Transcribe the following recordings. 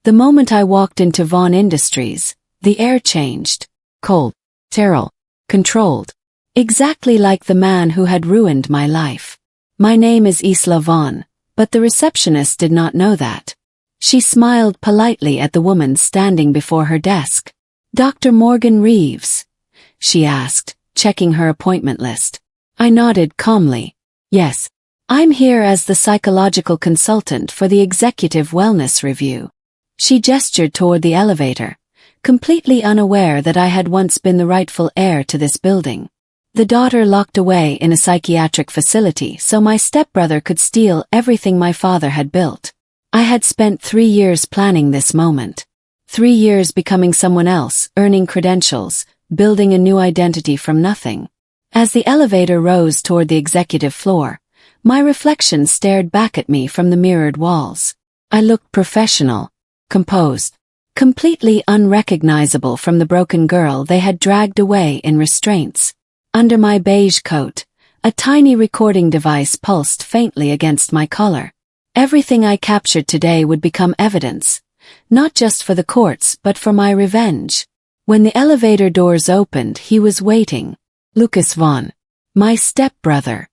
The moment I walked into Vaughn Industries, the air changed. Cold, sterile, controlled. Exactly like the man who had ruined my life. My name is Isla Vaughn, but the receptionist did not know that. She smiled politely at the woman standing before her desk. "Dr. Morgan Reeves?" she asked, checking her appointment list. I nodded calmly. "Yes. I'm here as the psychological consultant for the executive wellness review." She gestured toward the elevator, completely unaware that I had once been the rightful heir to this building. The daughter locked away in a psychiatric facility so my stepbrother could steal everything my father had built. I had spent 3 years planning this moment. 3 years becoming someone else, earning credentials, building a new identity from nothing. As the elevator rose toward the executive floor, my reflection stared back at me from the mirrored walls. I looked professional, composed, completely unrecognizable from the broken girl they had dragged away in restraints. Under my beige coat, a tiny recording device pulsed faintly against my collar. Everything I captured today would become evidence, not just for the courts but for my revenge. When the elevator doors opened, he was waiting. Lucas Vaughn, my stepbrother.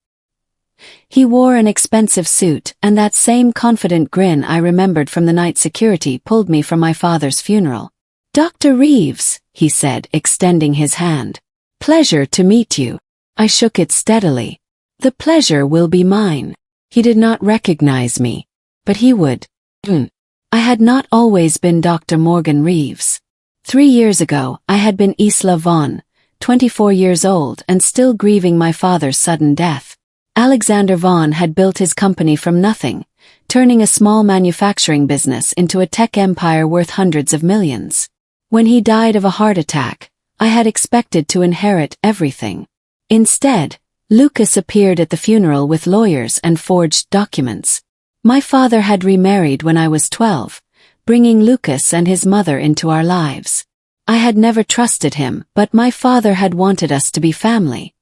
He wore an expensive suit, and that same confident grin I remembered from the night security pulled me from my father's funeral. "Dr. Reeves," he said, extending his hand. "Pleasure to meet you." I shook it steadily. "The pleasure will be mine." He did not recognize me, but he would. I had not always been Dr. Morgan Reeves. 3 years ago, I had been Isla Vaughn, 24 years old and still grieving my father's sudden death. Alexander Vaughn had built his company from nothing, turning a small manufacturing business into a tech empire worth hundreds of millions. When he died of a heart attack, I had expected to inherit everything. Instead, Lucas appeared at the funeral with lawyers and forged documents. My father had remarried when I was 12, bringing Lucas and his mother into our lives. I had never trusted him, but my father had wanted us to be family.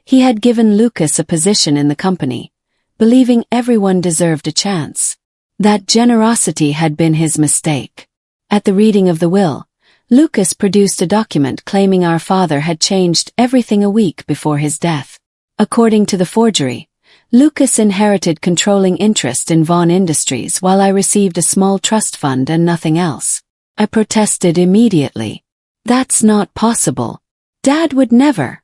He had given Lucas a position in the company, believing everyone deserved a chance. That generosity had been his mistake. At the reading of the will, Lucas produced a document claiming our father had changed everything a week before his death. According to the forgery, Lucas inherited controlling interest in Vaughn Industries while I received a small trust fund and nothing else. I protested immediately. "That's not possible. Dad would never."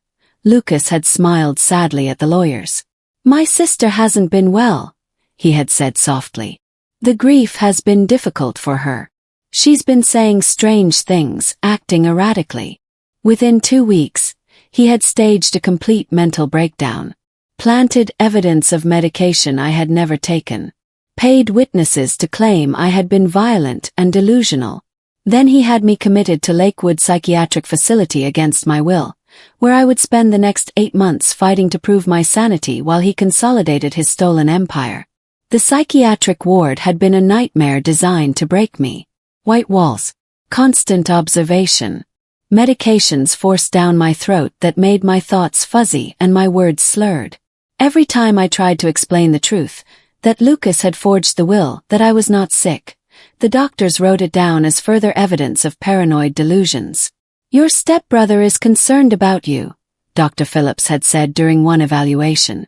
Lucas had smiled sadly at the lawyers. "My sister hasn't been well," he had said softly. "The grief has been difficult for her. She's been saying strange things, acting erratically." Within 2 weeks, he had staged a complete mental breakdown. Planted evidence of medication I had never taken. Paid witnesses to claim I had been violent and delusional. Then he had me committed to Lakewood Psychiatric Facility against my will, where I would spend the next 8 months fighting to prove my sanity while he consolidated his stolen empire. The psychiatric ward had been a nightmare designed to break me. White walls, constant observation, medications forced down my throat that made my thoughts fuzzy and my words slurred. Every time I tried to explain the truth, that Lucas had forged the will, that I was not sick, the doctors wrote it down as further evidence of paranoid delusions. "Your stepbrother is concerned about you," Dr. Phillips had said during one evaluation.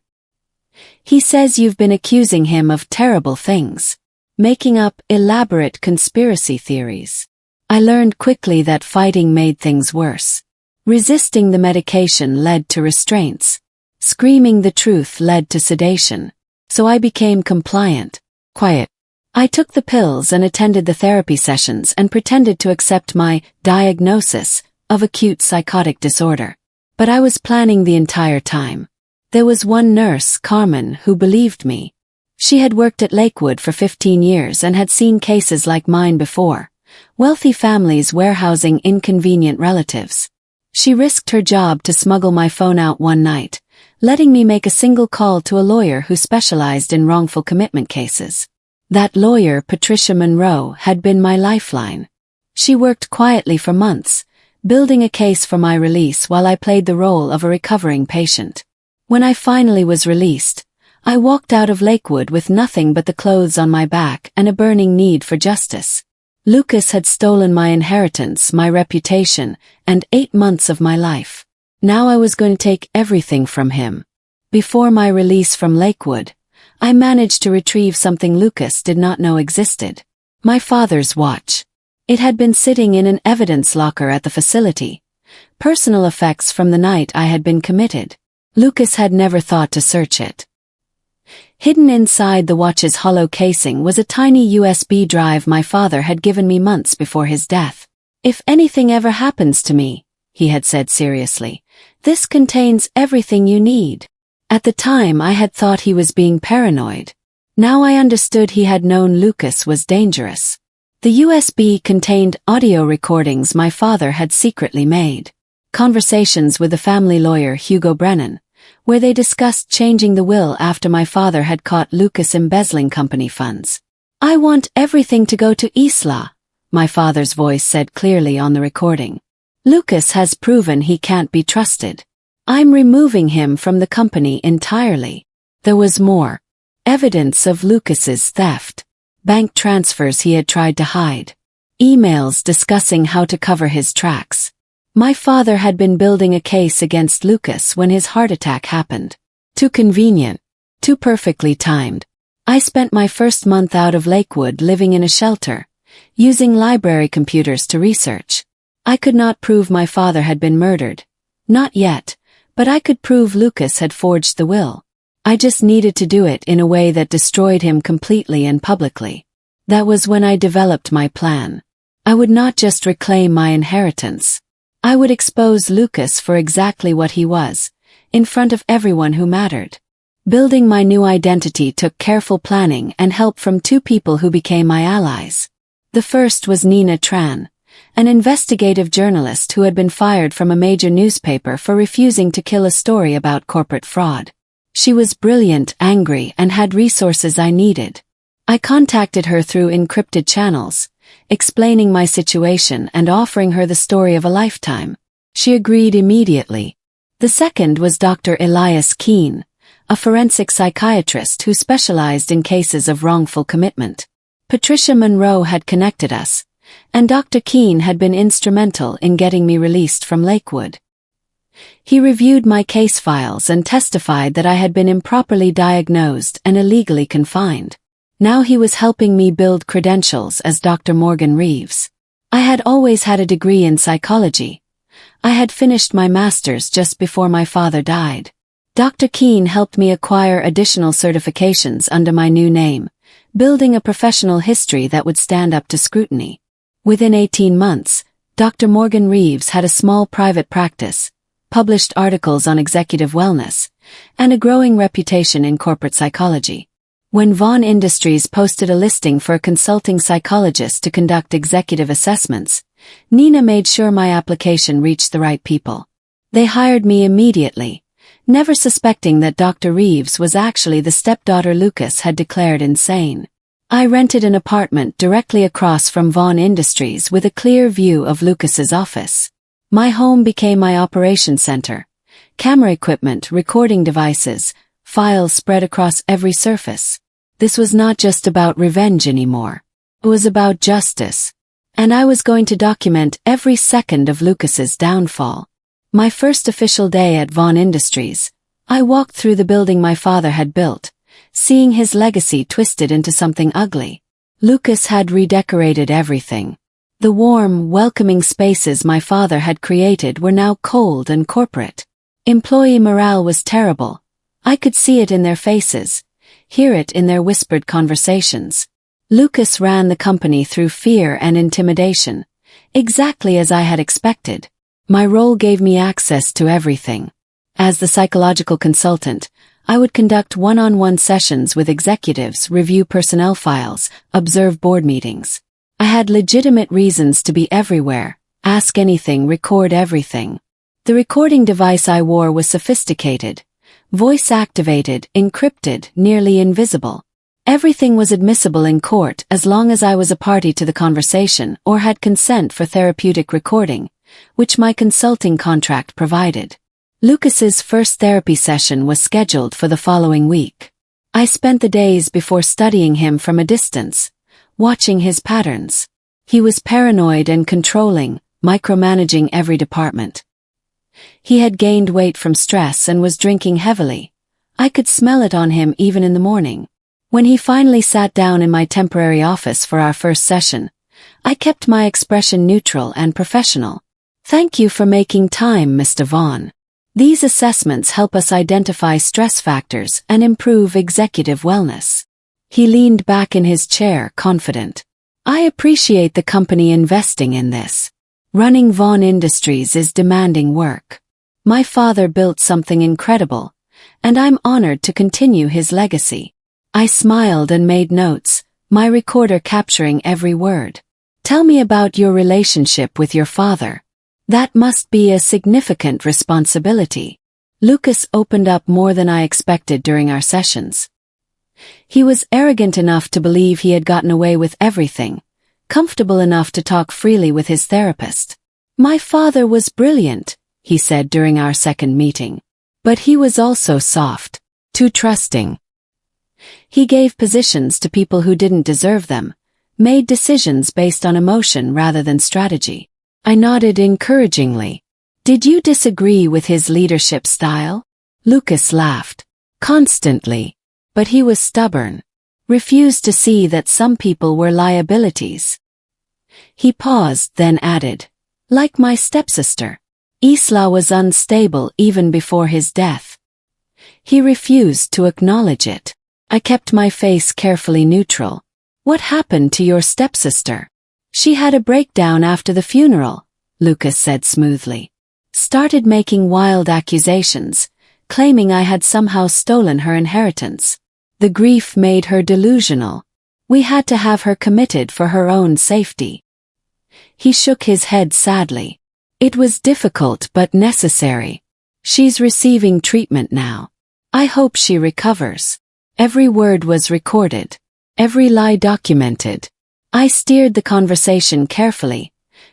"He says you've been accusing him of terrible things, making up elaborate conspiracy theories." I learned quickly that fighting made things worse. Resisting the medication led to restraints. Screaming the truth led to sedation. So I became compliant, quiet. I took the pills and attended the therapy sessions and pretended to accept my diagnosis of acute psychotic disorder. But I was planning the entire time. There was one nurse, Carmen, who believed me. She had worked at Lakewood for 15 years and had seen cases like mine before. Wealthy families warehousing inconvenient relatives. She risked her job to smuggle my phone out one night, letting me make a single call to a lawyer who specialized in wrongful commitment cases. That lawyer, Patricia Monroe, had been my lifeline. She worked quietly for months, building a case for my release while I played the role of a recovering patient. When I finally was released, I walked out of Lakewood with nothing but the clothes on my back and a burning need for justice. Lucas had stolen my inheritance, my reputation, and 8 months of my life. Now I was going to take everything from him. Before my release from Lakewood, I managed to retrieve something Lucas did not know existed. My father's watch. It had been sitting in an evidence locker at the facility. Personal effects from the night I had been committed. Lucas had never thought to search it. Hidden inside the watch's hollow casing was a tiny USB drive my father had given me months before his death. "If anything ever happens to me," he had said seriously, "this contains everything you need." At the time I had thought he was being paranoid. Now I understood he had known Lucas was dangerous. The USB contained audio recordings my father had secretly made. Conversations with the family lawyer Hugo Brennan, where they discussed changing the will after my father had caught Lucas embezzling company funds. "I want everything to go to Isla," my father's voice said clearly on the recording. "Lucas has proven he can't be trusted. I'm removing him from the company entirely." There was more. Evidence of Lucas's theft. Bank transfers he had tried to hide. Emails discussing how to cover his tracks. My father had been building a case against Lucas when his heart attack happened. Too convenient. Too perfectly timed. I spent my first month out of Lakewood living in a shelter, using library computers to research. I could not prove my father had been murdered. Not yet, but I could prove Lucas had forged the will. I just needed to do it in a way that destroyed him completely and publicly. That was when I developed my plan. I would not just reclaim my inheritance. I would expose Lucas for exactly what he was, in front of everyone who mattered. Building my new identity took careful planning and help from 2 people who became my allies. The first was Nina Tran, an investigative journalist who had been fired from a major newspaper for refusing to kill a story about corporate fraud. She was brilliant, angry, and had resources I needed. I contacted her through encrypted channels, explaining my situation and offering her the story of a lifetime. She agreed immediately. The second was Dr. Elias Keene, a forensic psychiatrist who specialized in cases of wrongful commitment. Patricia Monroe had connected us, and Dr. Keene had been instrumental in getting me released from Lakewood. He reviewed my case files and testified that I had been improperly diagnosed and illegally confined. Now he was helping me build credentials as Dr. Morgan Reeves. I had always had a degree in psychology. I had finished my master's just before my father died. Dr. Keene helped me acquire additional certifications under my new name, building a professional history that would stand up to scrutiny. Within 18 months, Dr. Morgan Reeves had a small private practice, published articles on executive wellness, and a growing reputation in corporate psychology. When Vaughn Industries posted a listing for a consulting psychologist to conduct executive assessments, Nina made sure my application reached the right people. They hired me immediately, never suspecting that Dr. Reeves was actually the stepdaughter Lucas had declared insane. I rented an apartment directly across from Vaughn Industries with a clear view of Lucas's office. My home became my operation center. Camera equipment, recording devices, files spread across every surface. This was not just about revenge anymore. It was about justice. And I was going to document every second of Lucas's downfall. My first official day at Vaughn Industries, I walked through the building my father had built, seeing his legacy twisted into something ugly. Lucas had redecorated everything. The warm, welcoming spaces my father had created were now cold and corporate. Employee morale was terrible. I could see it in their faces, hear it in their whispered conversations. Lucas ran the company through fear and intimidation, exactly as I had expected. My role gave me access to everything. As the psychological consultant, I would conduct one-on-one sessions with executives, review personnel files, observe board meetings. I had legitimate reasons to be everywhere, ask anything, record everything. The recording device I wore was sophisticated, voice-activated, encrypted, nearly invisible. Everything was admissible in court as long as I was a party to the conversation or had consent for therapeutic recording, which my consulting contract provided. Lucas's first therapy session was scheduled for the following week. I spent the days before studying him from a distance, watching his patterns. He was paranoid and controlling, micromanaging every department. He had gained weight from stress and was drinking heavily. I could smell it on him even in the morning. When he finally sat down in my temporary office for our first session, I kept my expression neutral and professional. "Thank you for making time, Mr. Vaughn. These assessments help us identify stress factors and improve executive wellness." He leaned back in his chair, confident. "I appreciate the company investing in this. Running Vaughn Industries is demanding work. My father built something incredible, and I'm honored to continue his legacy." I smiled and made notes, my recorder capturing every word. "Tell me about your relationship with your father. That must be a significant responsibility." Lucas opened up more than I expected during our sessions. He was arrogant enough to believe he had gotten away with everything, comfortable enough to talk freely with his therapist. "My father was brilliant," he said during our second meeting. "But he was also soft, too trusting. He gave positions to people who didn't deserve them, made decisions based on emotion rather than strategy." I nodded encouragingly. "Did you disagree with his leadership style?" Lucas laughed. "Constantly. But he was stubborn. Refused to see that some people were liabilities." He paused, then added, "Like my stepsister. Isla was unstable even before his death. He refused to acknowledge it." I kept my face carefully neutral. "What happened to your stepsister?" "She had a breakdown after the funeral," Lucas said smoothly. "Started making wild accusations, claiming I had somehow stolen her inheritance. The grief made her delusional. We had to have her committed for her own safety." He shook his head sadly. "It was difficult but necessary. She's receiving treatment now. I hope she recovers." Every word was recorded, every lie documented. I steered the conversation carefully,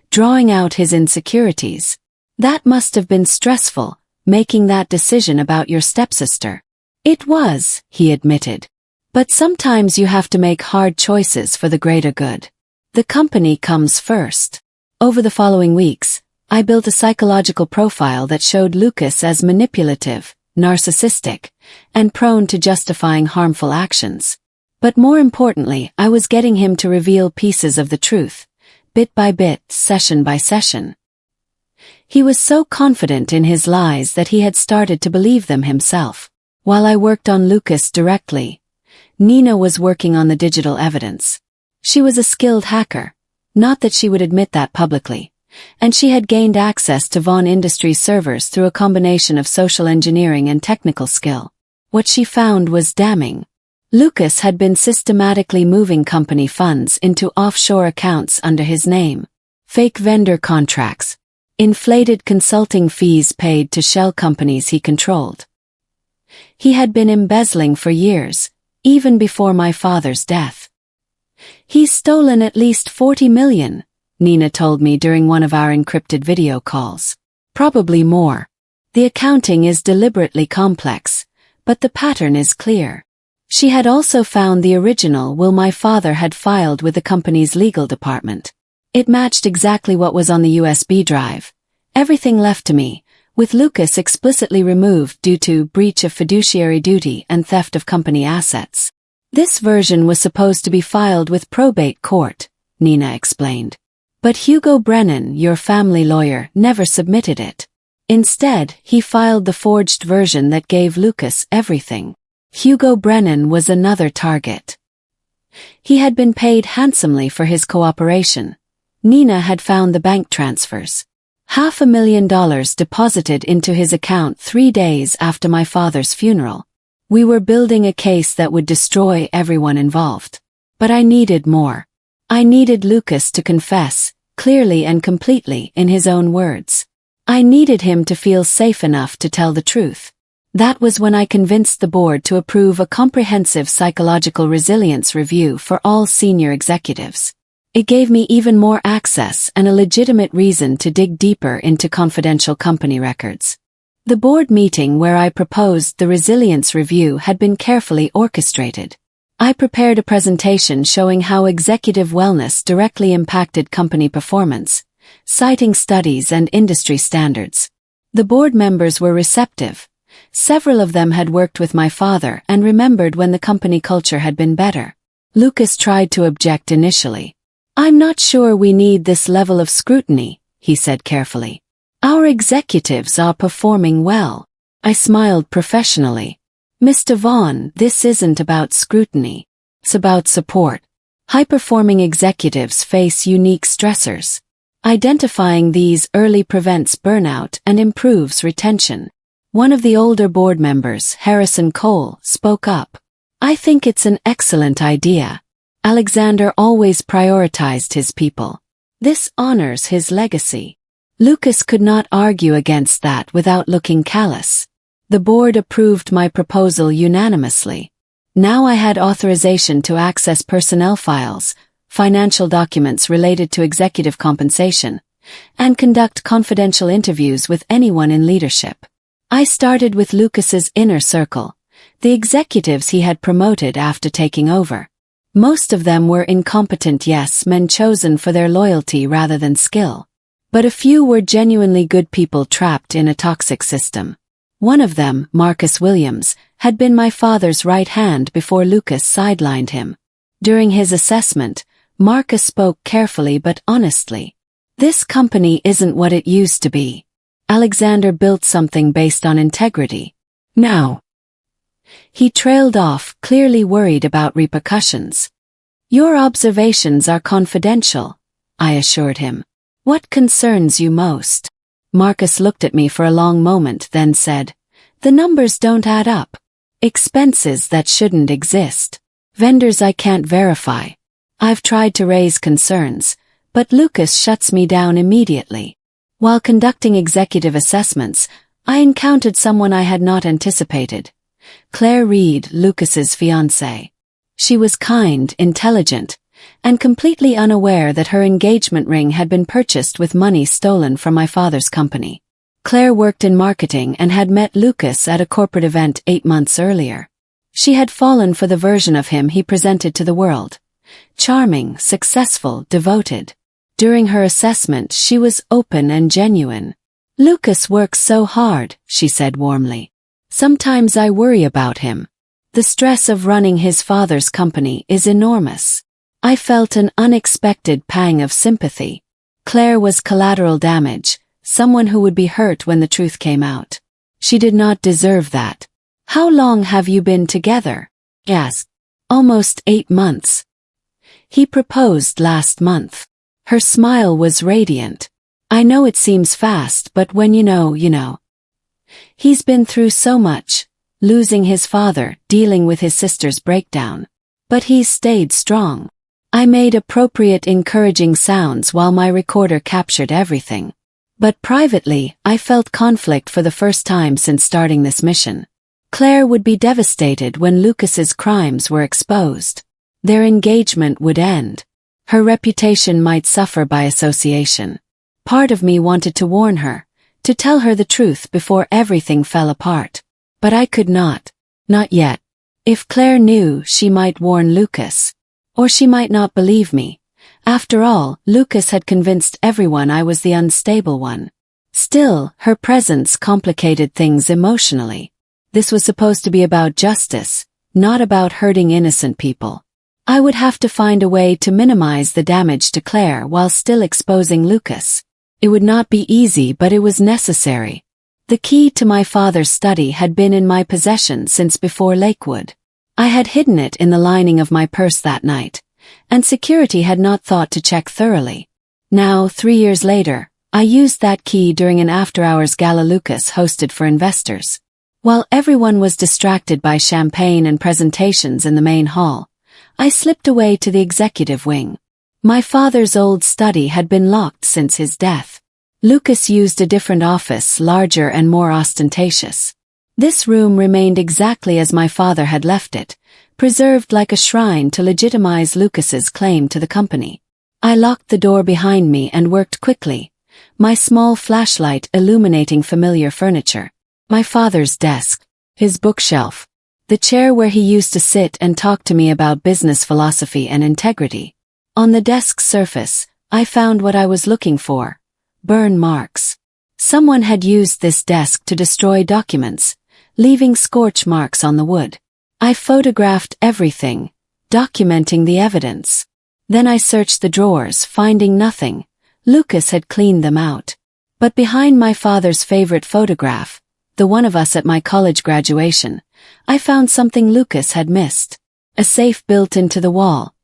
drawing out his insecurities. "That must have been stressful, making that decision about your stepsister." "It was," he admitted. "But sometimes you have to make hard choices for the greater good. The company comes first." Over the following weeks, I built a psychological profile that showed Lucas as manipulative, narcissistic, and prone to justifying harmful actions. But more importantly, I was getting him to reveal pieces of the truth, bit by bit, session by session. He was so confident in his lies that he had started to believe them himself. While I worked on Lucas directly, Nina was working on the digital evidence. She was a skilled hacker, not that she would admit that publicly, and she had gained access to Vaughn Industries servers through a combination of social engineering and technical skill. What she found was damning. Lucas had been systematically moving company funds into offshore accounts under his name, fake vendor contracts, inflated consulting fees paid to shell companies he controlled. He had been embezzling for years, even before my father's death. "He's stolen at least 40 million, Nina told me during one of our encrypted video calls. "Probably more. The accounting is deliberately complex, but the pattern is clear." She had also found the original will my father had filed with the company's legal department. It matched exactly what was on the USB drive. Everything left to me, with Lucas explicitly removed due to breach of fiduciary duty and theft of company assets. "This version was supposed to be filed with probate court," Nina explained. "But Hugo Brennan, your family lawyer, never submitted it. Instead, he filed the forged version that gave Lucas everything." Hugo Brennan was another target. He had been paid handsomely for his cooperation. Nina had found the bank transfers. $500,000 deposited into his account 3 days after my father's funeral. We were building a case that would destroy everyone involved. But I needed more. I needed Lucas to confess, clearly and completely in his own words. I needed him to feel safe enough to tell the truth. That was when I convinced the board to approve a comprehensive psychological resilience review for all senior executives. It gave me even more access and a legitimate reason to dig deeper into confidential company records. The board meeting where I proposed the resilience review had been carefully orchestrated. I prepared a presentation showing how executive wellness directly impacted company performance, citing studies and industry standards. The board members were receptive. Several of them had worked with my father and remembered when the company culture had been better. Lucas tried to object initially. "I'm not sure we need this level of scrutiny," he said carefully. "Our executives are performing well." I smiled professionally. "Mr. Vaughn, this isn't about scrutiny. It's about support. High-performing executives face unique stressors. Identifying these early prevents burnout and improves retention." One of the older board members, Harrison Cole, spoke up. "I think it's an excellent idea. Alexander always prioritized his people. This honors his legacy." Lucas could not argue against that without looking callous. The board approved my proposal unanimously. Now I had authorization to access personnel files, financial documents related to executive compensation, and conduct confidential interviews with anyone in leadership. I started with Lucas's inner circle, the executives he had promoted after taking over. Most of them were incompetent yes-men chosen for their loyalty rather than skill. But a few were genuinely good people trapped in a toxic system. One of them, Marcus Williams, had been my father's right hand before Lucas sidelined him. During his assessment, Marcus spoke carefully but honestly. "This company isn't what it used to be. Alexander built something based on integrity. Now." He trailed off, clearly worried about repercussions. "Your observations are confidential," I assured him. "What concerns you most?" Marcus looked at me for a long moment, then said, "The numbers don't add up. Expenses that shouldn't exist. Vendors I can't verify. I've tried to raise concerns, but Lucas shuts me down immediately." While conducting executive assessments, I encountered someone I had not anticipated. Claire Reed, Lucas's fiancée. She was kind, intelligent, and completely unaware that her engagement ring had been purchased with money stolen from my father's company. Claire worked in marketing and had met Lucas at a corporate event 8 months earlier. She had fallen for the version of him he presented to the world. Charming, successful, devoted. During her assessment, she was open and genuine. "Lucas works so hard," she said warmly. "Sometimes I worry about him. The stress of running his father's company is enormous." I felt an unexpected pang of sympathy. Claire was collateral damage, someone who would be hurt when the truth came out. She did not deserve that. "How long have you been together?" I asked. "Almost 8 months. He proposed last month." Her smile was radiant. "I know it seems fast, but when you know, you know. He's been through so much, losing his father, dealing with his sister's breakdown. But he's stayed strong." I made appropriate encouraging sounds while my recorder captured everything. But privately, I felt conflict for the first time since starting this mission. Claire would be devastated when Lucas's crimes were exposed. Their engagement would end. Her reputation might suffer by association. Part of me wanted to warn her, to tell her the truth before everything fell apart. But I could not. Not yet. If Claire knew, she might warn Lucas. Or she might not believe me. After all, Lucas had convinced everyone I was the unstable one. Still, her presence complicated things emotionally. This was supposed to be about justice, not about hurting innocent people. I would have to find a way to minimize the damage to Claire while still exposing Lucas. It would not be easy, but it was necessary. The key to my father's study had been in my possession since before Lakewood. I had hidden it in the lining of my purse that night, and security had not thought to check thoroughly. Now, 3 years later, I used that key during an after-hours gala Lucas hosted for investors. While everyone was distracted by champagne and presentations in the main hall, I slipped away to the executive wing. My father's old study had been locked since his death. Lucas used a different office, larger and more ostentatious. This room remained exactly as my father had left it, preserved like a shrine to legitimize Lucas's claim to the company. I locked the door behind me and worked quickly, my small flashlight illuminating familiar furniture. My father's desk, his bookshelf, The chair where he used to sit and talk to me about business philosophy and integrity. On the desk's surface, I found what I was looking for. Burn marks. Someone had used this desk to destroy documents, leaving scorch marks on the wood. I photographed everything, documenting the evidence. Then I searched the drawers, finding nothing. Lucas had cleaned them out. But behind my father's favorite photograph, the one of us at my college graduation, I found something Lucas had missed. A safe built into the wall,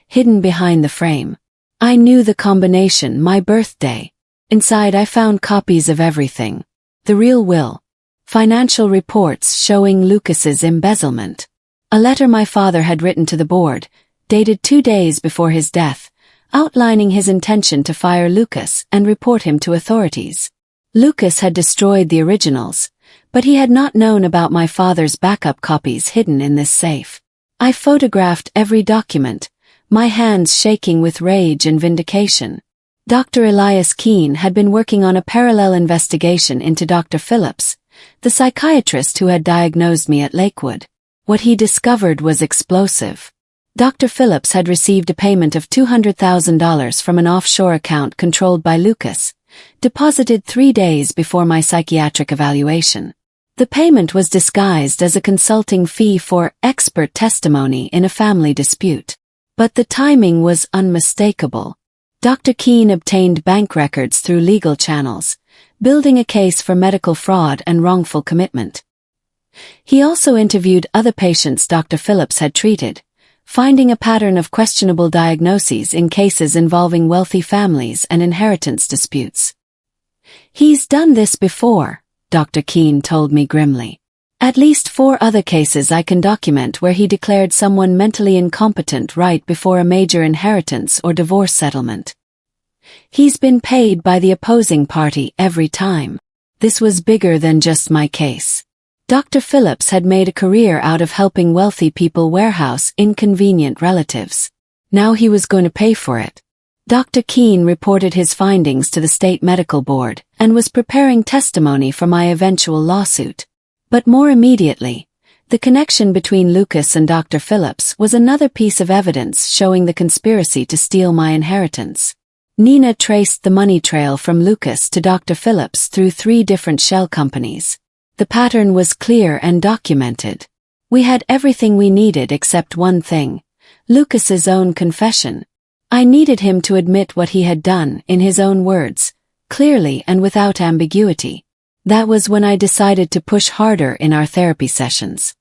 hidden behind the frame. I knew the combination, my birthday. Inside I found copies of everything. The real will. Financial reports showing Lucas's embezzlement. A letter my father had written to the board, dated 2 days before his death, outlining his intention to fire Lucas and report him to authorities. Lucas had destroyed the originals, but he had not known about my father's backup copies hidden in this safe. I photographed every document, my hands shaking with rage and vindication. Dr. Elias Keene had been working on a parallel investigation into Dr. Phillips, the psychiatrist who had diagnosed me at Lakewood. What he discovered was explosive. Dr. Phillips had received a payment of $200,000 from an offshore account controlled by Lucas, deposited 3 days before my psychiatric evaluation. The payment was disguised as a consulting fee for expert testimony in a family dispute. But the timing was unmistakable. Dr. Keene obtained bank records through legal channels, building a case for medical fraud and wrongful commitment. He also interviewed other patients Dr. Phillips had treated, finding a pattern of questionable diagnoses in cases involving wealthy families and inheritance disputes. "He's done this before," Dr. Keene told me grimly. "At least 4 other cases I can document where he declared someone mentally incompetent right before a major inheritance or divorce settlement. He's been paid by the opposing party every time. This was bigger than just my case. Dr. Phillips had made a career out of helping wealthy people warehouse inconvenient relatives. Now he was going to pay for it. Dr. Keene reported his findings to the state medical board and was preparing testimony for my eventual lawsuit. But more immediately, the connection between Lucas and Dr. Phillips was another piece of evidence showing the conspiracy to steal my inheritance. Nina traced the money trail from Lucas to Dr. Phillips through 3 different shell companies. The pattern was clear and documented. We had everything we needed except one thing: Lucas's own confession. I needed him to admit what he had done in his own words, clearly and without ambiguity. That was when I decided to push harder in our therapy sessions.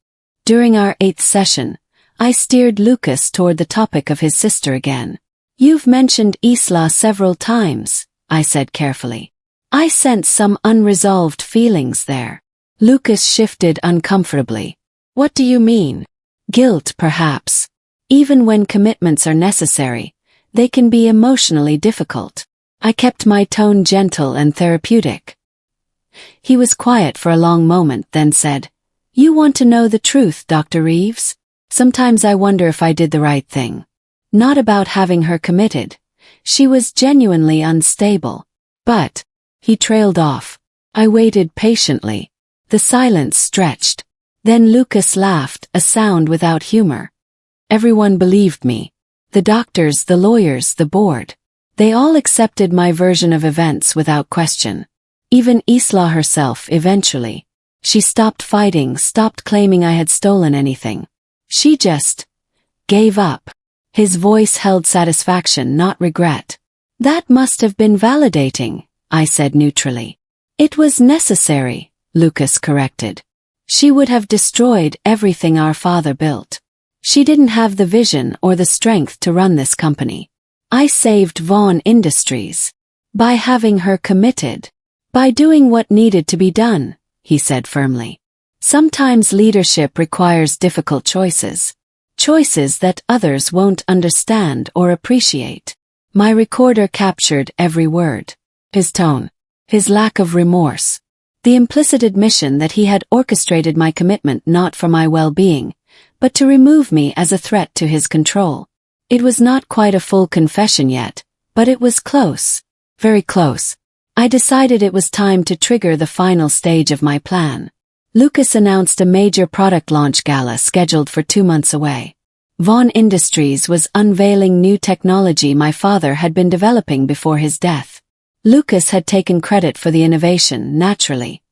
During our 8th session, I steered Lucas toward the topic of his sister again. "You've mentioned Isla several times," I said carefully. "I sense some unresolved feelings there." Lucas shifted uncomfortably. "What do you mean?" "Guilt, perhaps. Even when commitments are necessary, they can be emotionally difficult." I kept my tone gentle and therapeutic. He was quiet for a long moment, then said, "You want to know the truth, Dr. Reeves? Sometimes I wonder if I did the right thing. Not about having her committed. She was genuinely unstable. But..." He trailed off. I waited patiently. The silence stretched. Then Lucas laughed, a sound without humor. "Everyone believed me. The doctors, the lawyers, the board. They all accepted my version of events without question. Even Isla herself eventually. She stopped fighting, stopped claiming I had stolen anything. She just gave up." His voice held satisfaction, not regret. "That must have been validating," I said neutrally. "It was necessary," Lucas corrected. "She would have destroyed everything our father built. She didn't have the vision or the strength to run this company. I saved Vaughn Industries. By having her committed. By doing what needed to be done," he said firmly. "Sometimes leadership requires difficult choices. Choices that others won't understand or appreciate." My recorder captured every word. His tone. His lack of remorse. The implicit admission that he had orchestrated my commitment not for my well-being, but to remove me as a threat to his control. It was not quite a full confession yet, but it was close. Very close. I decided it was time to trigger the final stage of my plan. Lucas announced a major product launch gala scheduled for 2 months away. Vaughn Industries was unveiling new technology my father had been developing before his death. Lucas had taken credit for the innovation, naturally,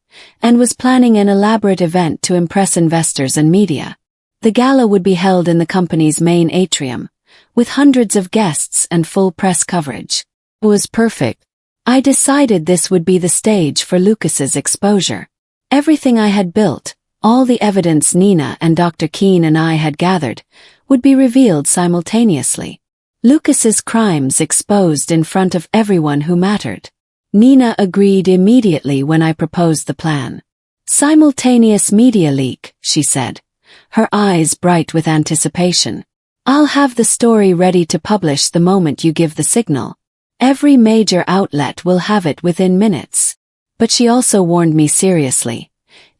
and was planning an elaborate event to impress investors and media. The gala would be held in the company's main atrium, with hundreds of guests and full press coverage. It was perfect. I decided this would be the stage for Lucas's exposure. Everything I had built, all the evidence Nina and Dr. Keene and I had gathered, would be revealed simultaneously. Lucas's crimes exposed in front of everyone who mattered. Nina agreed immediately when I proposed the plan. Simultaneous media leak, she said, her eyes bright with anticipation. I'll have the story ready to publish the moment you give the signal. Every major outlet will have it within minutes. But she also warned me seriously.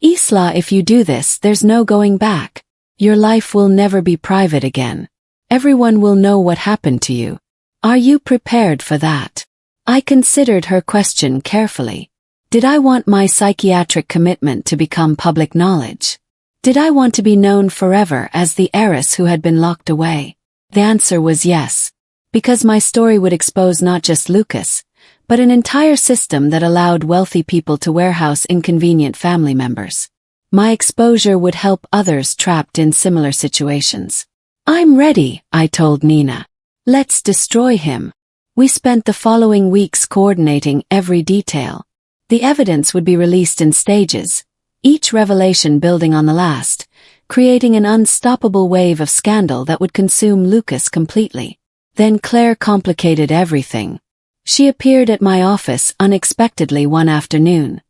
Isla, if you do this, there's no going back. Your life will never be private again. Everyone will know what happened to you. Are you prepared for that? I considered her question carefully. Did I want my psychiatric commitment to become public knowledge? Did I want to be known forever as the heiress who had been locked away? The answer was yes, because my story would expose not just Lucas, but an entire system that allowed wealthy people to warehouse inconvenient family members. My exposure would help others trapped in similar situations. I'm ready, I told Nina. Let's destroy him. We spent the following weeks coordinating every detail. The evidence would be released in stages, each revelation building on the last, creating an unstoppable wave of scandal that would consume Lucas completely. Then Claire complicated everything. She appeared at my office unexpectedly one afternoon.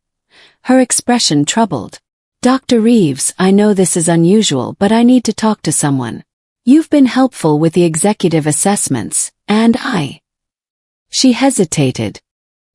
Her expression troubled. Dr. Reeves, I know this is unusual, but I need to talk to someone. You've been helpful with the executive assessments, and She hesitated.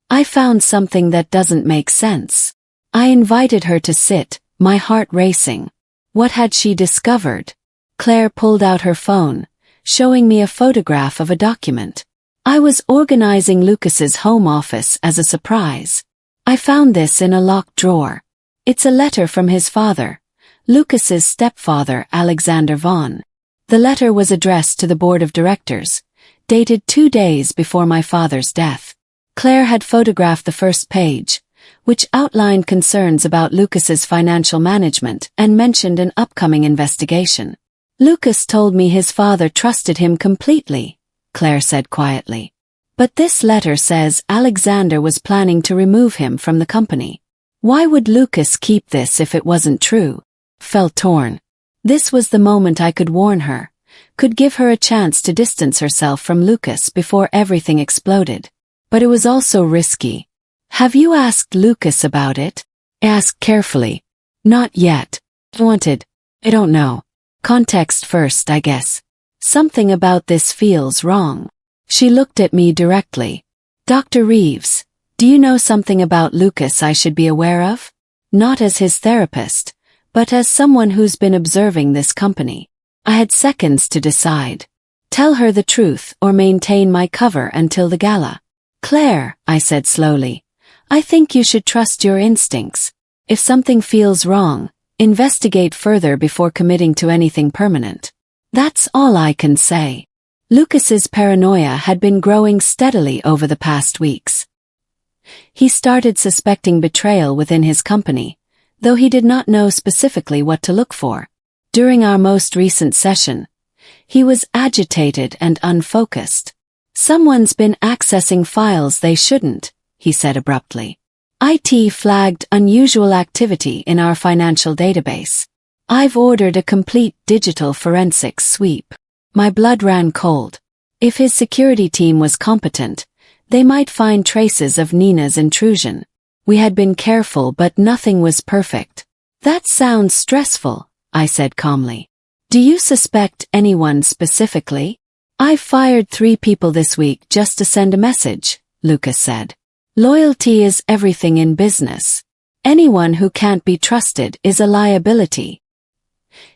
I found something that doesn't make sense. I invited her to sit, my heart racing. What had she discovered? Claire pulled out her phone, showing me a photograph of a document. I was organizing Lucas's home office as a surprise. I found this in a locked drawer. It's a letter from his father, Lucas's stepfather, Alexander Vaughn. The letter was addressed to the board of directors, dated 2 days before my father's death. Claire had photographed the first page, which outlined concerns about Lucas's financial management and mentioned an upcoming investigation. Lucas told me his father trusted him completely, Claire said quietly. But this letter says Alexander was planning to remove him from the company. Why would Lucas keep this if it wasn't true? Felt torn. This was the moment I could warn her, could give her a chance to distance herself from Lucas before everything exploded. But it was also risky. Have you asked Lucas about it? I asked carefully. Not yet. I don't know. Context first, I guess. Something about this feels wrong. She looked at me directly. Dr. Reeves, do you know something about Lucas I should be aware of? Not as his therapist, but as someone who's been observing this company. I had seconds to decide. Tell her the truth or maintain my cover until the gala. Claire, I said slowly, I think you should trust your instincts. If something feels wrong, investigate further before committing to anything permanent. That's all I can say. Lucas's paranoia had been growing steadily over the past weeks. He started suspecting betrayal within his company, though he did not know specifically what to look for. During our most recent session, he was agitated and unfocused. Someone's been accessing files they shouldn't, he said abruptly. IT flagged unusual activity in our financial database. I've ordered a complete digital forensics sweep. My blood ran cold. If his security team was competent, they might find traces of Nina's intrusion. We had been careful, but nothing was perfect. That sounds stressful, I said calmly. Do you suspect anyone specifically? I've fired 3 people this week just to send a message, Lucas said. Loyalty is everything in business. Anyone who can't be trusted is a liability.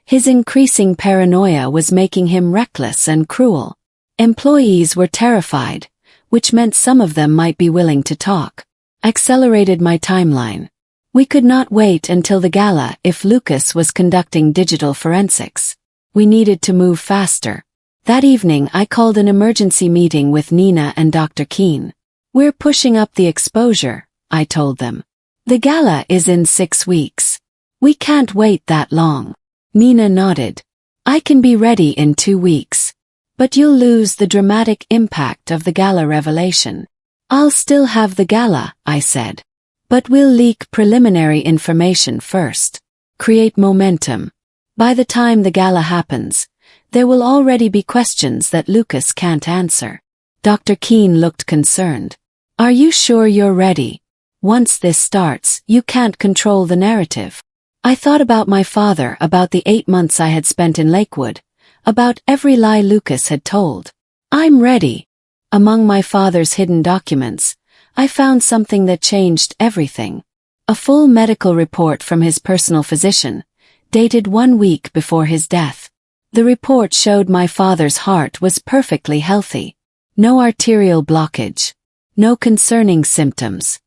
His increasing paranoia was making him reckless and cruel. Employees were terrified, which meant some of them might be willing to talk. Accelerated my timeline. We could not wait until the gala if Lucas was conducting digital forensics. We needed to move faster. That evening I called an emergency meeting with Nina and Dr. Keene. We're pushing up the exposure, I told them. The gala is in 6 weeks. We can't wait that long. Nina nodded. I can be ready in 2 weeks. But you'll lose the dramatic impact of the gala revelation. I'll still have the gala, I said. But we'll leak preliminary information first. Create momentum. By the time the gala happens, there will already be questions that Lucas can't answer. Dr. Keene looked concerned. Are you sure you're ready? Once this starts, you can't control the narrative. I thought about my father, about the 8 months I had spent in Lakewood, about every lie Lucas had told. I'm ready. Among my father's hidden documents, I found something that changed everything. A full medical report from his personal physician, dated 1 week before his death. The report showed my father's heart was perfectly healthy. No arterial blockage. No concerning symptoms.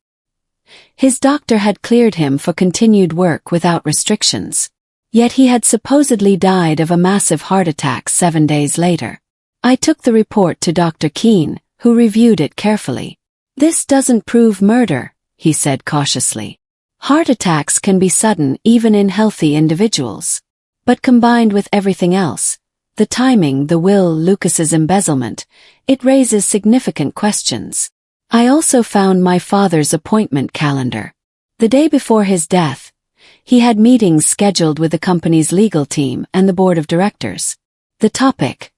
His doctor had cleared him for continued work without restrictions. Yet he had supposedly died of a massive heart attack 7 days later. I took the report to Dr. Keene, who reviewed it carefully. This doesn't prove murder, he said cautiously. Heart attacks can be sudden even in healthy individuals. But combined with everything else, the timing, the will, Lucas's embezzlement, it raises significant questions. I also found my father's appointment calendar. The day before his death, he had meetings scheduled with the company's legal team and the board of directors. The topic: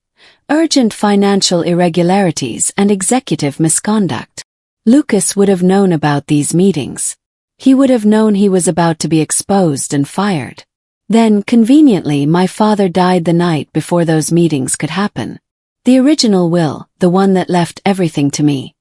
urgent financial irregularities and executive misconduct. Lucas would have known about these meetings. He would have known he was about to be exposed and fired. Then, conveniently, my father died the night before those meetings could happen. The original will, the one that left everything to me,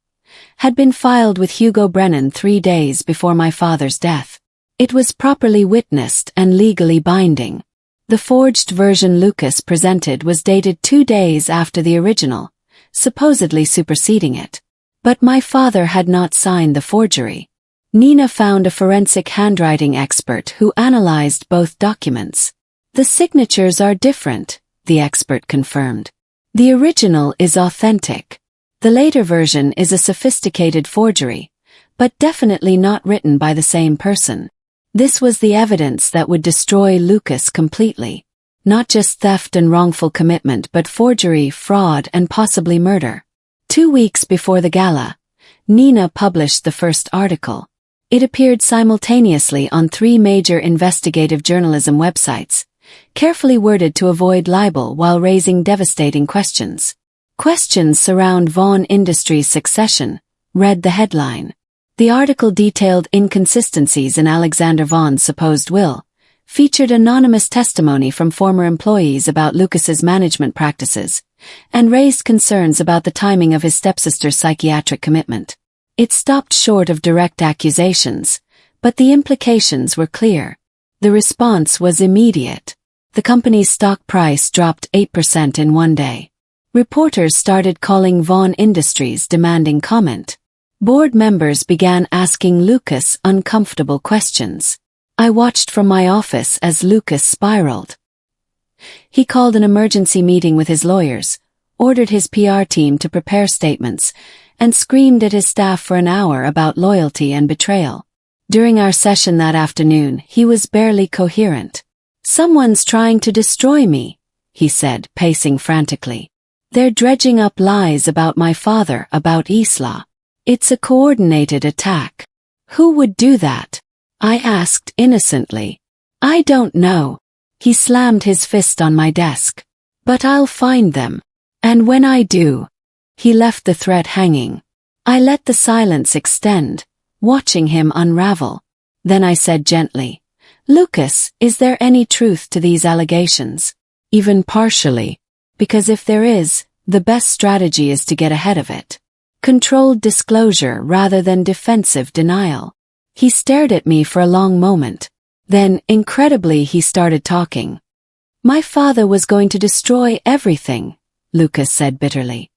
had been filed with Hugo Brennan 3 days before my father's death. It was properly witnessed and legally binding. The forged version Lucas presented was dated 2 days after the original, supposedly superseding it. But my father had not signed the forgery. Nina found a forensic handwriting expert who analyzed both documents. The signatures are different, the expert confirmed. The original is authentic. The later version is a sophisticated forgery, but definitely not written by the same person. This was the evidence that would destroy Lucas completely. Not just theft and wrongful commitment, but forgery, fraud, and possibly murder. 2 weeks before the gala, Nina published the first article. It appeared simultaneously on 3 major investigative journalism websites, carefully worded to avoid libel while raising devastating questions. Questions surround Vaughan Industries' succession, read the headline. The article detailed inconsistencies in Alexander Vaughan's supposed will, featured anonymous testimony from former employees about Lucas's management practices, and raised concerns about the timing of his stepsister's psychiatric commitment. It stopped short of direct accusations, but the implications were clear. The response was immediate. The company's stock price dropped 8% in 1 day. Reporters started calling Vaughan Industries, demanding comment. Board members began asking Lucas uncomfortable questions. I watched from my office as Lucas spiraled. He called an emergency meeting with his lawyers, ordered his PR team to prepare statements, and screamed at his staff for an hour about loyalty and betrayal. During our session that afternoon, he was barely coherent. "Someone's trying to destroy me," he said, pacing frantically. "They're dredging up lies about my father, about Isla. It's a coordinated attack." "Who would do that?" I asked innocently. "I don't know." He slammed his fist on my desk. "But I'll find them. And when I do..." He left the threat hanging. I let the silence extend, watching him unravel. Then I said gently, "Lucas, is there any truth to these allegations?" "Even partially. Because if there is, the best strategy is to get ahead of it. Controlled disclosure rather than defensive denial." He stared at me for a long moment. Then, incredibly, he started talking. "My father was going to destroy everything," Lucas said bitterly.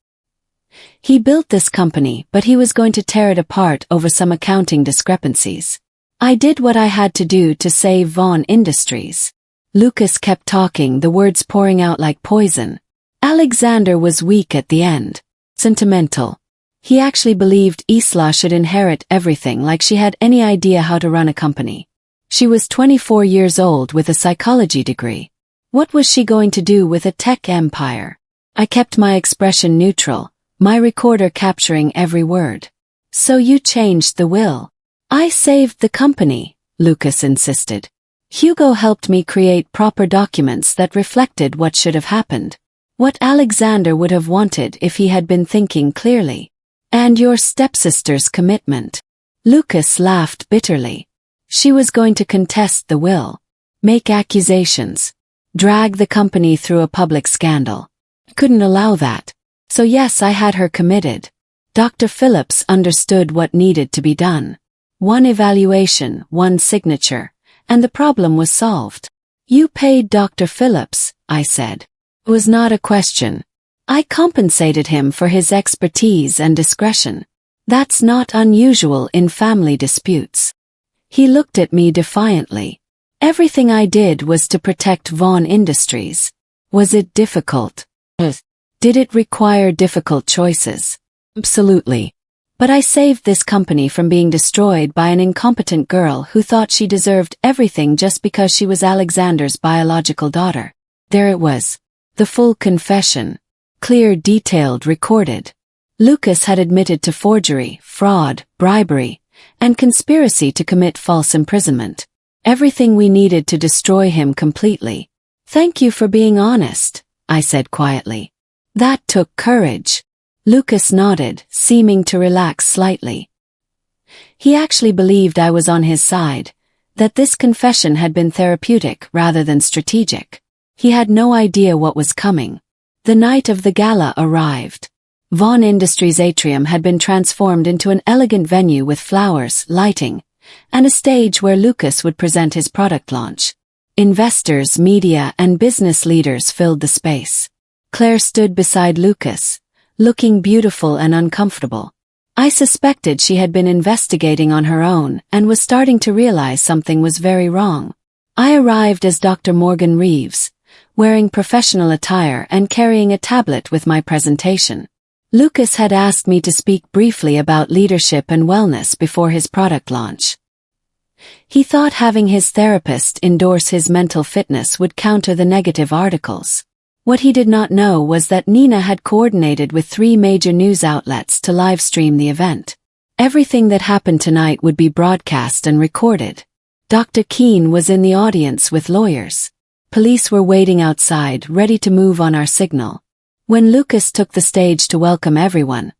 "He built this company, but he was going to tear it apart over some accounting discrepancies. I did what I had to do to save Vaughn Industries. Lucas kept talking, the words pouring out like poison. Alexander was weak at the end. Sentimental. He actually believed Isla should inherit everything, like she had any idea how to run a company. She was 24 years old with a psychology degree. What was she going to do with a tech empire? I kept my expression neutral, my recorder capturing every word. So you changed the will? I saved the company, Lucas insisted. Hugo helped me create proper documents that reflected what should have happened. What Alexander would have wanted if he had been thinking clearly. And your stepsister's commitment. Lucas laughed bitterly. She was going to contest the will, make accusations, drag the company through a public scandal. I couldn't allow that. So yes, I had her committed. Dr. Phillips understood what needed to be done. One evaluation, one signature, and the problem was solved. You paid Dr. Phillips, I said. It was not a question. I compensated him for his expertise and discretion. That's not unusual in family disputes. He looked at me defiantly. Everything I did was to protect Vaughn Industries. Was it difficult? Did it require difficult choices? Absolutely. But I saved this company from being destroyed by an incompetent girl who thought she deserved everything just because she was Alexander's biological daughter. There it was. The full confession. Clear, detailed, recorded. Lucas had admitted to forgery, fraud, bribery, and conspiracy to commit false imprisonment. Everything we needed to destroy him completely. Thank you for being honest, I said quietly. That took courage. Lucas nodded, seeming to relax slightly. He actually believed I was on his side, that this confession had been therapeutic rather than strategic. He had no idea what was coming. The night of the gala arrived. Vaughn Industries' atrium had been transformed into an elegant venue with flowers, lighting, and a stage where Lucas would present his product launch. Investors, media, and business leaders filled the space. Claire stood beside Lucas, looking beautiful and uncomfortable. I suspected she had been investigating on her own and was starting to realize something was very wrong. I arrived as Dr. Morgan Reeves, wearing professional attire and carrying a tablet with my presentation. Lucas had asked me to speak briefly about leadership and wellness before his product launch. He thought having his therapist endorse his mental fitness would counter the negative articles. What he did not know was that Nina had coordinated with 3 major news outlets to live stream the event. Everything that happened tonight would be broadcast and recorded. Dr. Keene was in the audience with lawyers. Police were waiting outside, ready to move on our signal. When Lucas took the stage to welcome everyone,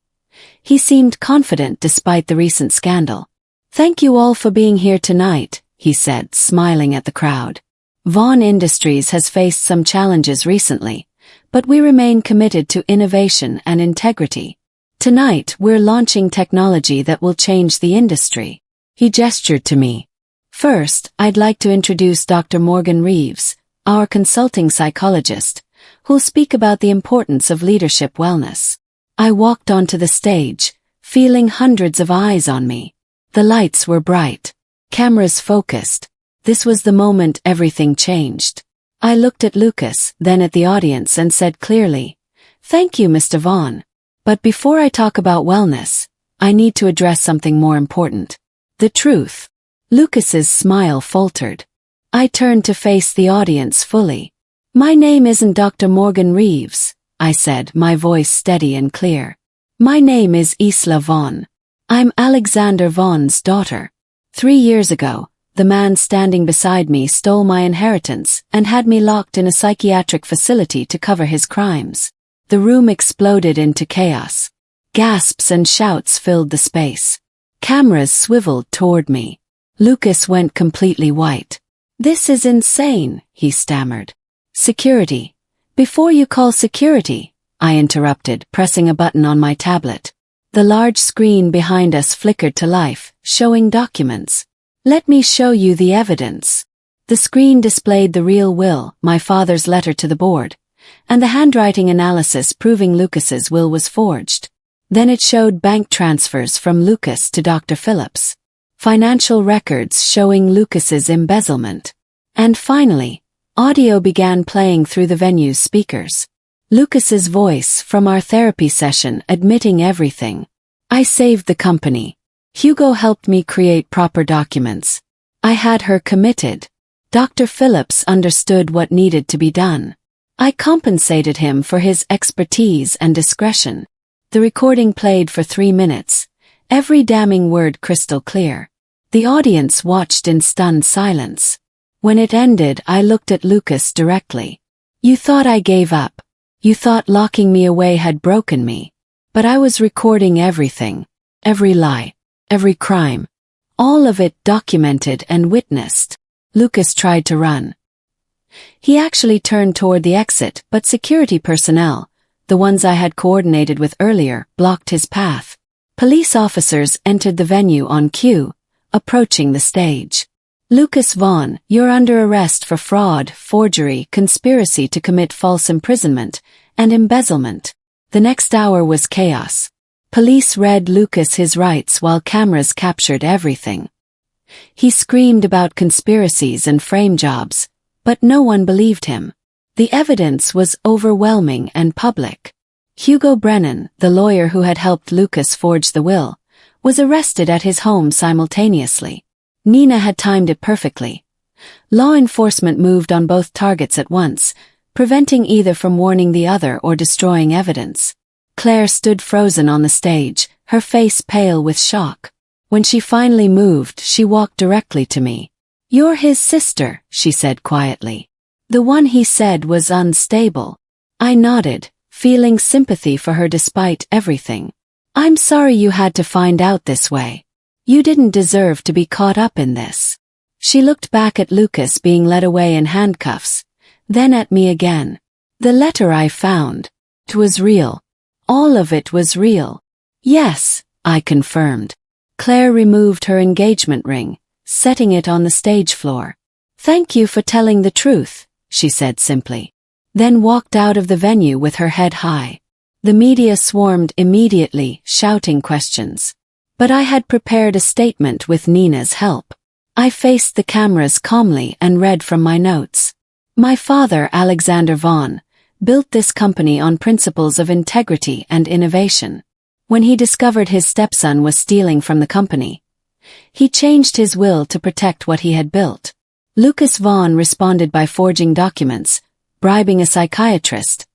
he seemed confident despite the recent scandal. Thank you all for being here tonight, he said, smiling at the crowd. Vaughn Industries has faced some challenges recently, but we remain committed to innovation and integrity. Tonight, we're launching technology that will change the industry. He gestured to me. First, I'd like to introduce Dr. Morgan Reeves, our consulting psychologist, who'll speak about the importance of leadership wellness. I walked onto the stage, feeling hundreds of eyes on me. The lights were bright. Cameras focused. This was the moment everything changed. I looked at Lucas, then at the audience and said clearly, "Thank you, Mr. Vaughn. But before I talk about wellness, I need to address something more important. The truth." Lucas's smile faltered. I turned to face the audience fully. "My name isn't Dr. Morgan Reeves," I said, my voice steady and clear. "My name is Isla Vaughn. I'm Alexander Vaughn's daughter. 3 years ago, the man standing beside me stole my inheritance and had me locked in a psychiatric facility to cover his crimes." The room exploded into chaos. Gasps and shouts filled the space. Cameras swiveled toward me. Lucas went completely white. "This is insane," he stammered. "Security. Before you call security," I interrupted, pressing a button on my tablet. The large screen behind us flickered to life, showing documents. "Let me show you the evidence." The screen displayed the real will, my father's letter to the board, and the handwriting analysis proving Lucas's will was forged. Then it showed bank transfers from Lucas to Dr. Phillips. financial records showing Lucas's embezzlement. And finally, audio began playing through the venue's speakers. Lucas's voice from our therapy session admitting everything. I saved the company. Hugo helped me create proper documents. I had her committed. Dr. Phillips understood what needed to be done. I compensated him for his expertise and discretion. The recording played for 3 minutes, every damning word crystal clear. The audience watched in stunned silence. When it ended, I looked at Lucas directly. You thought I gave up. You thought locking me away had broken me. But I was recording everything. Every lie. Every crime. All of it documented and witnessed. Lucas tried to run. He actually turned toward the exit, but security personnel, the ones I had coordinated with earlier, blocked his path. Police officers entered the venue on cue, approaching the stage. Lucas Vaughn, you're under arrest for fraud, forgery, conspiracy to commit false imprisonment, and embezzlement. The next hour was chaos. Police read Lucas his rights while cameras captured everything. He screamed about conspiracies and frame jobs, but no one believed him. The evidence was overwhelming and public. Hugo Brennan, the lawyer who had helped Lucas forge the will, was arrested at his home simultaneously. Nina had timed it perfectly. Law enforcement moved on both targets at once, preventing either from warning the other or destroying evidence. Claire stood frozen on the stage, her face pale with shock. When she finally moved, she walked directly to me. You're his sister, she said quietly. The one he said was unstable. I nodded, feeling sympathy for her despite everything. I'm sorry you had to find out this way. You didn't deserve to be caught up in this. She looked back at Lucas being led away in handcuffs, then at me again. The letter I found. It was real. All of it was real. Yes, I confirmed. Claire removed her engagement ring, setting it on the stage floor. Thank you for telling the truth, she said simply. Then walked out of the venue with her head high. The media swarmed immediately, shouting questions. But I had prepared a statement with Nina's help. I faced the cameras calmly and read from my notes. My father, Alexander Vaughn, built this company on principles of integrity and innovation. When he discovered his stepson was stealing from the company, he changed his will to protect what he had built. Lucas Vaughn responded by forging documents, bribing a psychiatrist,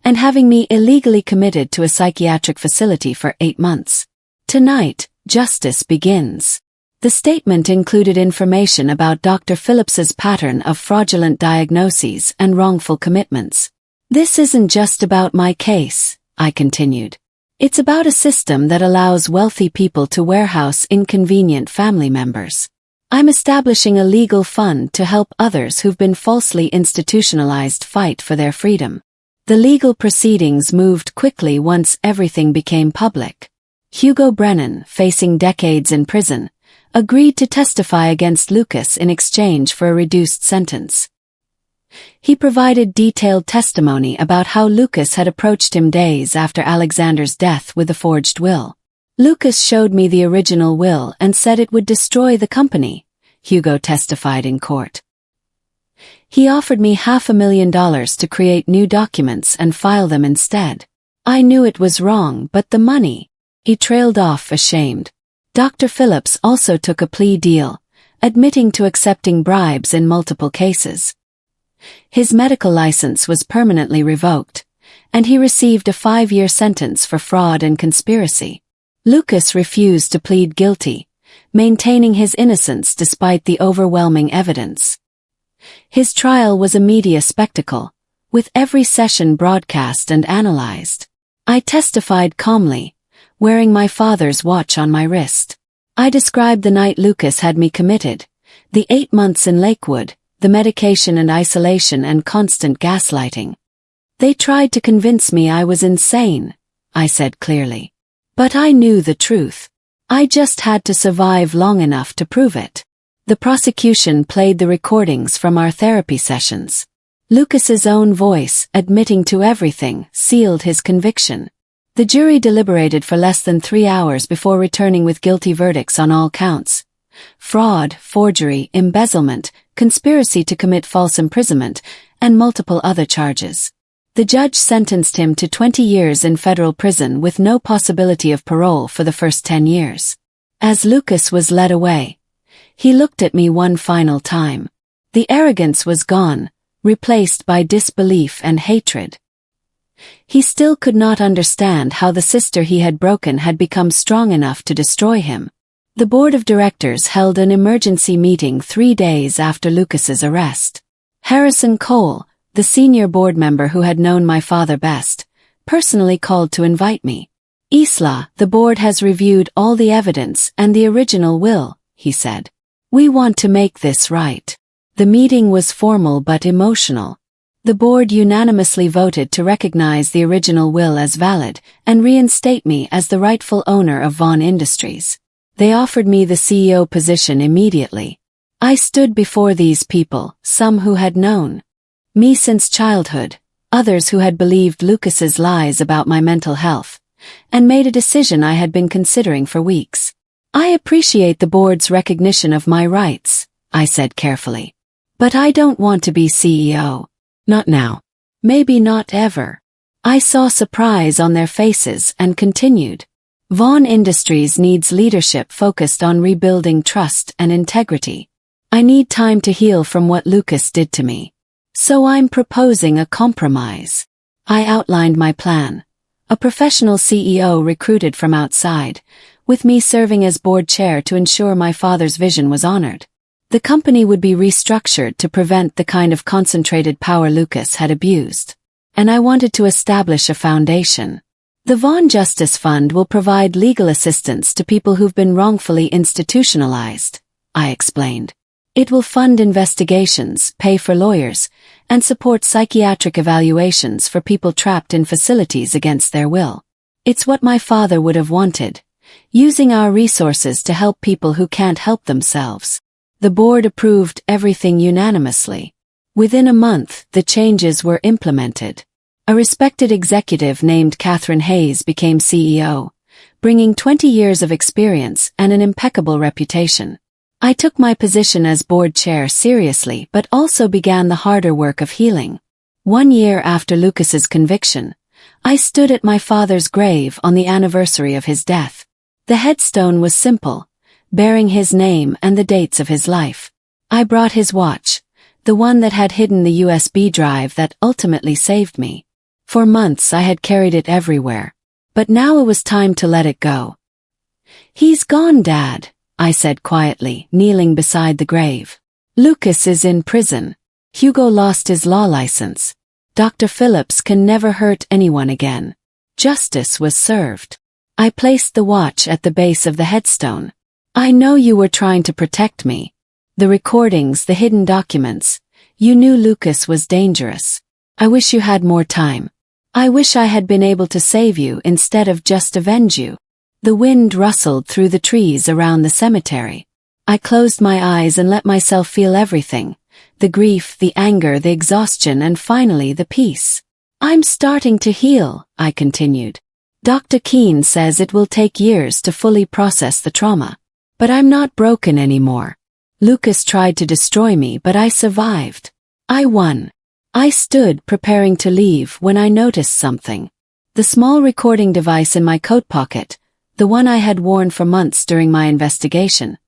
and having me illegally committed to a psychiatric facility for 8 months. Tonight, justice begins. The statement included information about Dr. Phillips's pattern of fraudulent diagnoses and wrongful commitments. This isn't just about my case, I continued. It's about a system that allows wealthy people to warehouse inconvenient family members. I'm establishing a legal fund to help others who've been falsely institutionalized fight for their freedom. The legal proceedings moved quickly once everything became public. Hugo Brennan, facing decades in prison, agreed to testify against Lucas in exchange for a reduced sentence. He provided detailed testimony about how Lucas had approached him days after Alexander's death with a forged will. Lucas showed me the original will and said it would destroy the company, Hugo testified in court. He offered me $500,000 to create new documents and file them instead. I knew it was wrong, but the money. He trailed off ashamed. Dr. Phillips also took a plea deal, admitting to accepting bribes in multiple cases. His medical license was permanently revoked, and he received a 5-year sentence for fraud and conspiracy. Lucas refused to plead guilty, maintaining his innocence despite the overwhelming evidence. His trial was a media spectacle, with every session broadcast and analyzed. I testified calmly, wearing my father's watch on my wrist. I described the night Lucas had me committed, the 8 months in Lakewood, the medication and isolation and constant gaslighting. They tried to convince me I was insane, I said clearly. But I knew the truth. I just had to survive long enough to prove it. The prosecution played the recordings from our therapy sessions. Lucas's own voice, admitting to everything, sealed his conviction. The jury deliberated for less than 3 hours before returning with guilty verdicts on all counts, fraud, forgery, embezzlement, conspiracy to commit false imprisonment, and multiple other charges. The judge sentenced him to 20 years in federal prison with no possibility of parole for the first 10 years. As Lucas was led away, he looked at me one final time. The arrogance was gone, replaced by disbelief and hatred. He still could not understand how the sister he had broken had become strong enough to destroy him. The board of directors held an emergency meeting 3 days after Lucas's arrest. Harrison Cole, the senior board member who had known my father best, personally called to invite me. "Isla, the board has reviewed all the evidence and the original will," he said. "We want to make this right." The meeting was formal but emotional. The board unanimously voted to recognize the original will as valid and reinstate me as the rightful owner of Vaughn Industries. They offered me the CEO position immediately. I stood before these people, some who had known me since childhood, others who had believed Lucas's lies about my mental health, and made a decision I had been considering for weeks. "I appreciate the board's recognition of my rights," I said carefully. "But I don't want to be CEO. Not now. Maybe not ever." I saw surprise on their faces and continued. "Vaughn Industries needs leadership focused on rebuilding trust and integrity. I need time to heal from what Lucas did to me. So I'm proposing a compromise." I outlined my plan. A professional CEO recruited from outside, with me serving as board chair to ensure my father's vision was honored. The company would be restructured to prevent the kind of concentrated power Lucas had abused. And I wanted to establish a foundation. The Vaughn Justice Fund will provide legal assistance to people who've been wrongfully institutionalized, I explained. It will fund investigations, pay for lawyers, and support psychiatric evaluations for people trapped in facilities against their will. It's what my father would have wanted, using our resources to help people who can't help themselves. The board approved everything unanimously. Within a month, the changes were implemented. A respected executive named Catherine Hayes became CEO, bringing 20 years of experience and an impeccable reputation. I took my position as board chair seriously but also began the harder work of healing. 1 year after Lucas's conviction, I stood at my father's grave on the anniversary of his death. The headstone was simple, bearing his name and the dates of his life. I brought his watch, the one that had hidden the USB drive that ultimately saved me. For months I had carried it everywhere, but now it was time to let it go. "He's gone, Dad," I said quietly, kneeling beside the grave. "Lucas is in prison. Hugo lost his law license. Dr. Phillips can never hurt anyone again. Justice was served." I placed the watch at the base of the headstone. "I know you were trying to protect me. The recordings, the hidden documents. You knew Lucas was dangerous. I wish you had more time. I wish I had been able to save you instead of just avenge you." The wind rustled through the trees around the cemetery. I closed my eyes and let myself feel everything. The grief, the anger, the exhaustion, and finally the peace. "I'm starting to heal," I continued. "Dr. Keene says it will take years to fully process the trauma. But I'm not broken anymore. Lucas tried to destroy me, but I survived. I won." I stood preparing to leave when I noticed something. The small recording device in my coat pocket, the one I had worn for months during my investigation,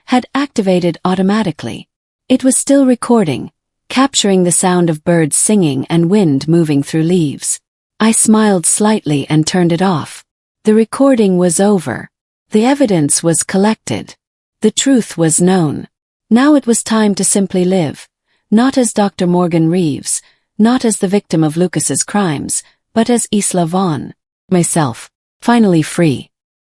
had activated automatically. It was still recording, capturing the sound of birds singing and wind moving through leaves. I smiled slightly and turned it off. The recording was over. The evidence was collected. The truth was known. Now it was time to simply live, not as Dr. Morgan Reeves, not as the victim of Lucas's crimes, but as Isla Vaughn, myself, finally free.